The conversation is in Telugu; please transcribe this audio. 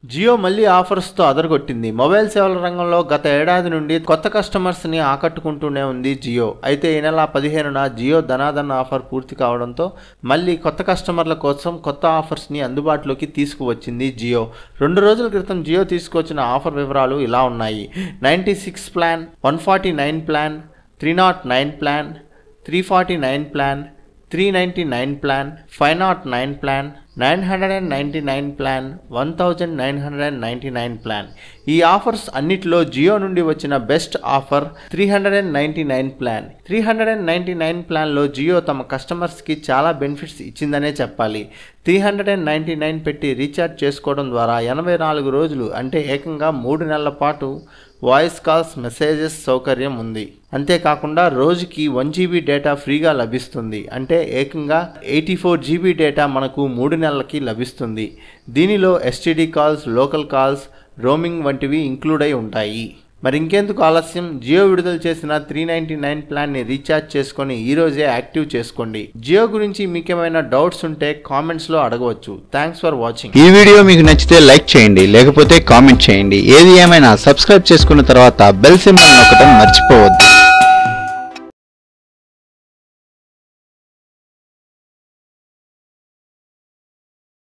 జియో మళ్ళీ ఆఫర్స్తో అదరగొట్టింది. మొబైల్ సేవల రంగంలో గత ఏడాది నుండి కొత్త కస్టమర్స్ని ఆకట్టుకుంటూనే ఉంది జియో. అయితే ఈ నెల 15న జియో ధనాధన్ ఆఫర్ పూర్తి కావడంతో మళ్ళీ కొత్త కస్టమర్ల కోసం కొత్త ఆఫర్స్ని అందుబాటులోకి తీసుకువచ్చింది జియో. 2 రోజుల క్రితం జియో తీసుకువచ్చిన ఆఫర్ వివరాలు ఇలా ఉన్నాయి. 96 plan, 149 plan, 309 plan, 349 plan, 399 plan, 509 plan, 999 plan, 1999 plan. ఈ ఆఫర్స్ అన్నిటిలో జియో నుండి వచ్చిన బెస్ట్ ఆఫర్ 399 ప్లాన్. 399 ప్లాన్లో జియో తమ కస్టమర్స్కి చాలా బెనిఫిట్స్ ఇచ్చిందనే చెప్పాలి. 399 పెట్టి రీఛార్జ్ చేసుకోవడం ద్వారా 84 రోజులు అంటే ఏకంగా 3 నెలల పాటు వాయిస్ కాల్స్, మెసేజెస్ సౌకర్యం ఉంది. అంతేకాకుండా రోజుకి 1 GB డేటా ఫ్రీగా లభిస్తుంది. అంటే ఏకంగా 84 GB డేటా మనకు 3 నెలలకి లభిస్తుంది. దీనిలో STD calls, local calls, roaming వంటివి ఇంక్లూడ్ అయి ఉంటాయి. మరి ఇంకెందుకు ఆలస్యం, జియో విడుదల చేసిన 399 ప్లాన్ని రీఛార్జ్ చేసుకొని ఈరోజే యాక్టివ్ చేసుకోండి. జియో గురించి మీకేమైనా డౌట్స్ ఉంటే కామెంట్స్లో అడగవచ్చు. Thanks for watching. ఈ వీడియో మీకు నచ్చితే లైక్ చేయండి, లేకపోతే కామెంట్ చేయండి. ఏది ఏమైనా సబ్స్క్రైబ్ చేసుకున్న తర్వాత బెల్ సింబల్ నొక్కడం మర్చిపోవద్దు.